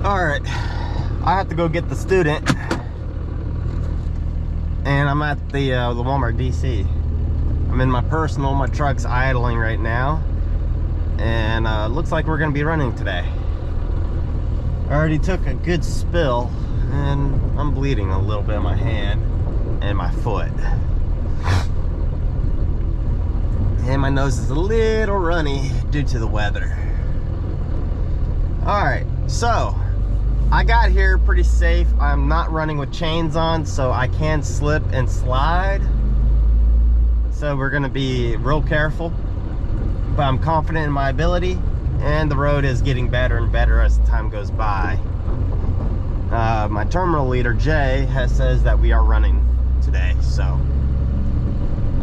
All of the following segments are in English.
Alright, I have to go get the student, and I'm at the Walmart DC. I'm in my personal, my truck's idling right now, and looks like we're gonna be running today. I already took a good spill, and I'm bleeding a little bit in my hand and my foot. And my nose is a little runny due to the weather. Alright, so I got here pretty safe. I'm not running with chains on, so I can slip and slide. So we're gonna be real careful, but I'm confident in my ability, and the road is getting better and better as time goes by. My terminal leader, Jay, says that we are running today, so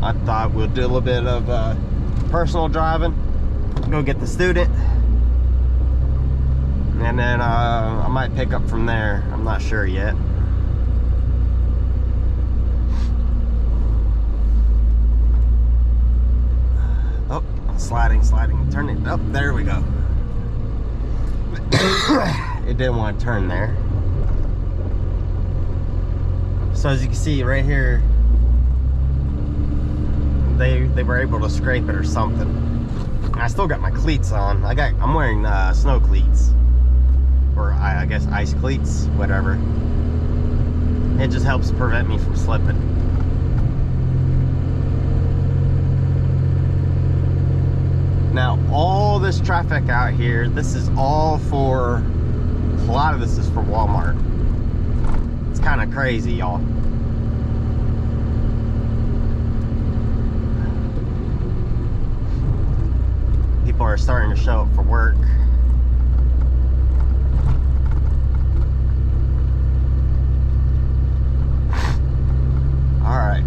I thought we'll do a little bit of personal driving, go get the student, and then I might pick up from there. I'm not sure yet. Oh, sliding, turn it up. There we go. It didn't want to turn there. So as you can see right here, they were able to scrape it or something. And I still got my cleats on. I'm wearing snow cleats, or I guess ice cleats, whatever. It just helps prevent me from slipping. Now all this traffic out here, this is all for, a lot of this is for Walmart. It's kind of crazy, y'all. People are starting to show up for work. All right.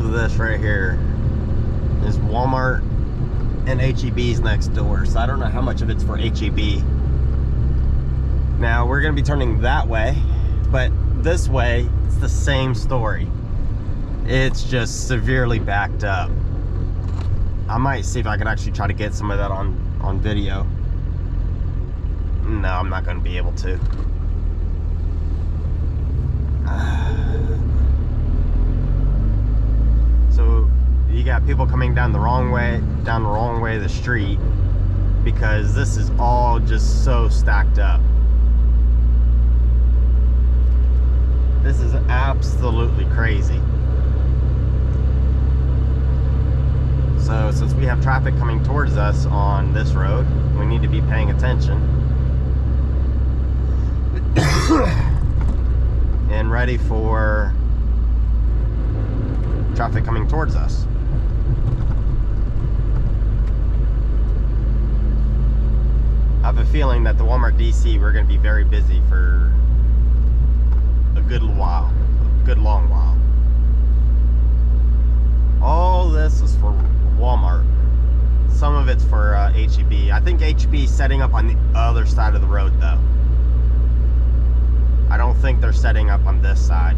This right here is Walmart and H-E-B's next door, so I don't know how much of it's for H-E-B. Now we're gonna be turning that way, but this way it's the same story. It's just severely backed up. I might see if I can actually try to get some of that on video. No, I'm not gonna be able to. So you got people coming down the wrong way of the street, because this is all just so stacked up. This is absolutely crazy. So since we have traffic coming towards us on this road, we need to be paying attention and ready for traffic coming towards us. I have a feeling that the Walmart DC, we're going to be very busy for a good while, a good long while. All this is for Walmart. Some of it's for H-E-B. I think H-E-B is setting up on the other side of the road though. I don't think they're setting up on this side.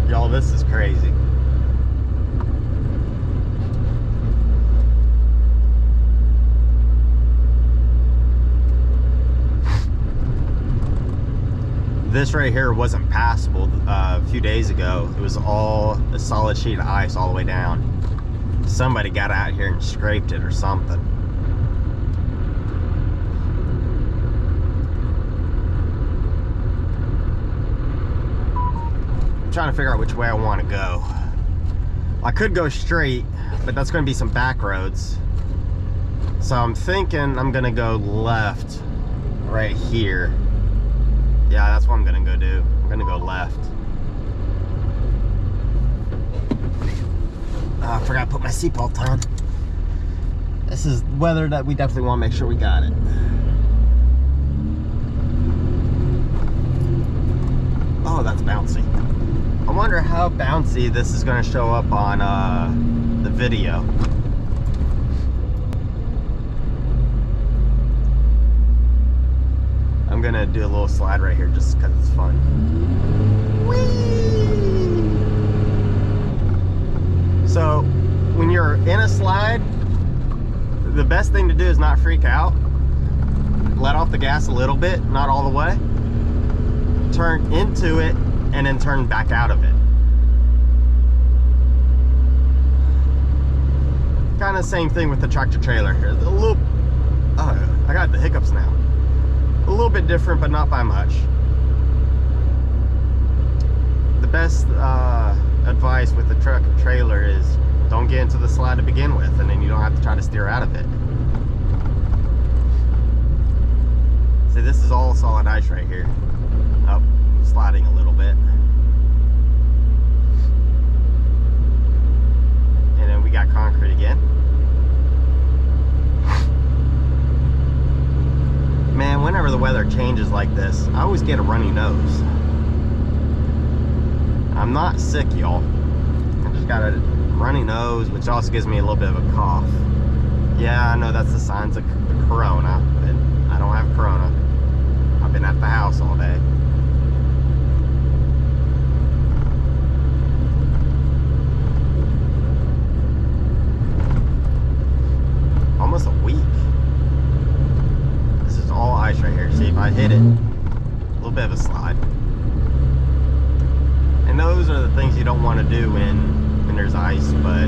Y'all, this is crazy. This right here wasn't passable a few days ago. It was all a solid sheet of ice all the way down. Somebody got out here and scraped it or something. I'm trying to figure out which way I want to go. I could go straight, but that's going to be some back roads. So I'm thinking I'm going to go left right here. Yeah, that's what I'm gonna go do. I'm gonna go left. I forgot to put my seatbelt on. This is weather that we definitely want to make sure we got it. Oh, that's bouncy. I wonder how bouncy this is going to show up on the video. I'm going to do a little slide right here just because it's fun. Whee! So, when you're in a slide, the best thing to do is not freak out. Let off the gas a little bit, not all the way. Turn into it, and then turn back out of it. Kind of same thing with the tractor trailer here. A little, oh, I got the hiccups now. A little bit different, but not by much. The best advice with the tractor trailer is don't get into the slide to begin with, and then you don't have to try to steer out of it. See, this is all solid ice right here. Oh, sliding a little bit. And then we got concrete again. Man, whenever the weather changes like this, I always get a runny nose. I'm not sick, y'all. I just got a runny nose, which also gives me a little bit of a cough. Yeah, I know that's the signs of corona, but I don't have corona. I've been at the house all day. Almost a week. This is all ice right here. See, if I hit it, a little bit of a slide. And those are the things you don't want to do when there's ice, but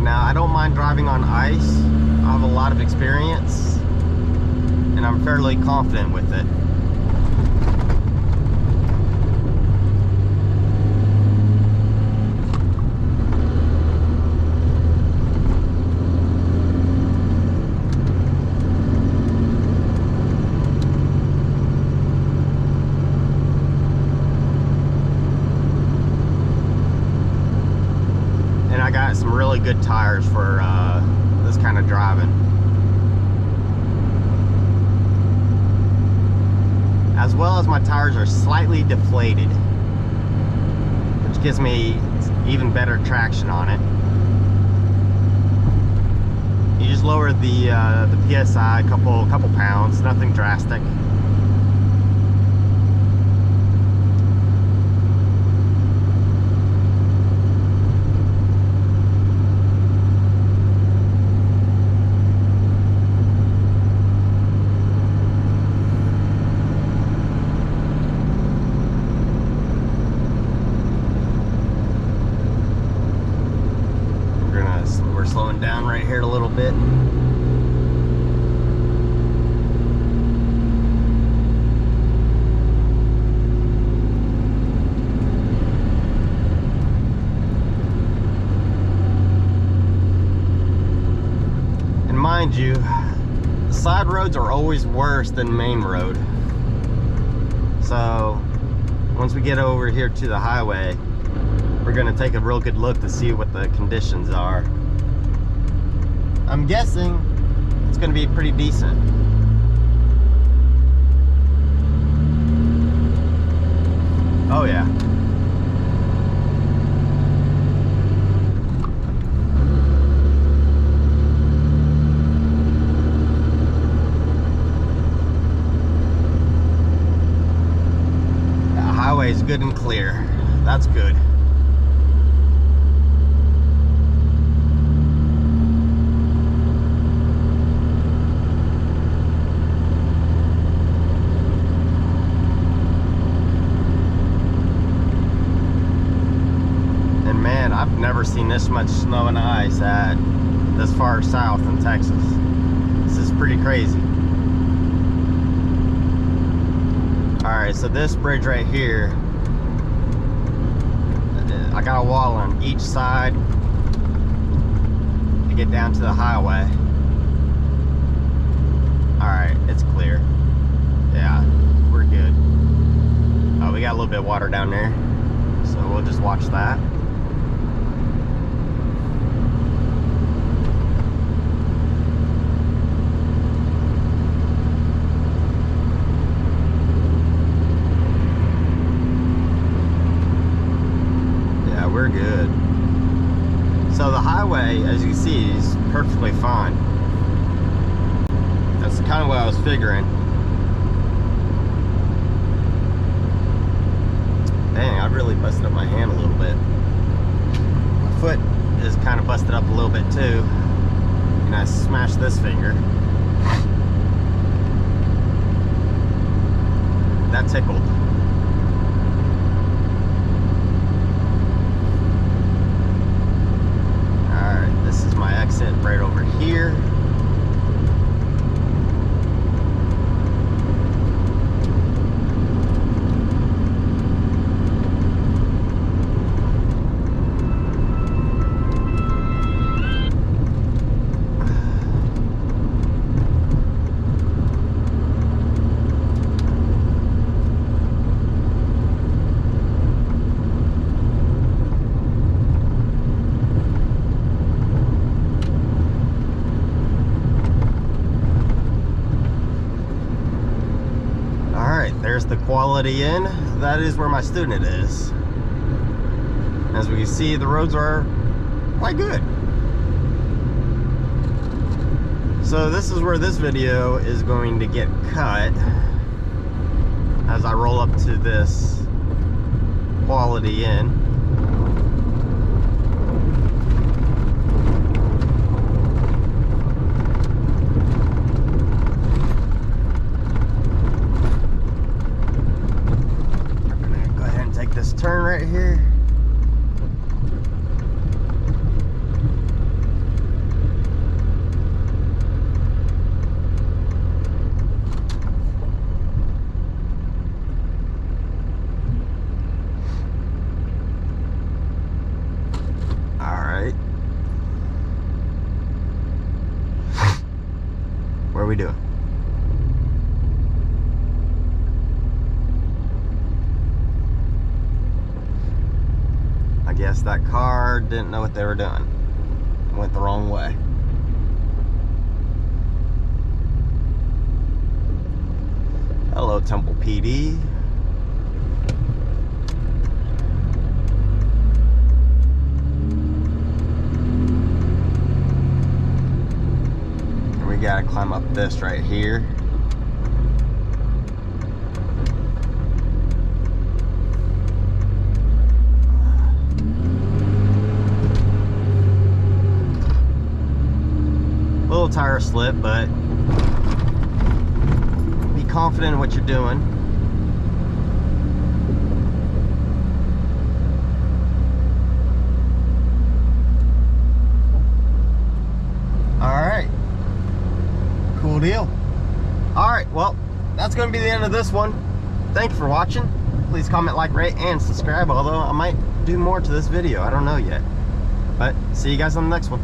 now I don't mind driving on ice. I have a lot of experience and I'm fairly confident with it. Some really good tires for this kind of driving. As well as my tires are slightly deflated, which gives me even better traction on it. You just lower the PSI a couple pounds, nothing drastic. We're slowing down right here a little bit. And mind you, side roads are always worse than main road. So once we get over here to the highway, we're going to take a real good look to see what the conditions are. I'm guessing it's going to be pretty decent. Oh yeah. The highway is good and clear. That's good. I've never seen this much snow and ice at this far south in Texas. This is pretty crazy. Alright, so this bridge right here, I got a wall on each side. to get down to the highway. Alright, it's clear. Yeah, we're good. We got a little bit of water down there, so we'll just watch that. Yeah, we're good. So the highway, as you can see, is perfectly fine. That's kind of what I was figuring. Dang, I really busted up my hand a little bit. My foot is kind of busted up a little bit too. And I smashed this finger. That tickled. Alright, this is my exit right over here. There's the Quality Inn. That is where my student is. As we can see, the roads are quite good. So this is where this video is going to get cut, as I roll up to this Quality Inn. Turn right here. All right. Where are we doing? I guess that car didn't know what they were doing. Went the wrong way. Hello, Temple PD. And we gotta climb up this right here. Little tire slip, but be confident in what you're doing. Alright, cool deal. Alright, well, that's going to be the end of this one. Thank you for watching. Please comment, like, rate, and subscribe, although I might do more to this video. I don't know yet. But see you guys on the next one.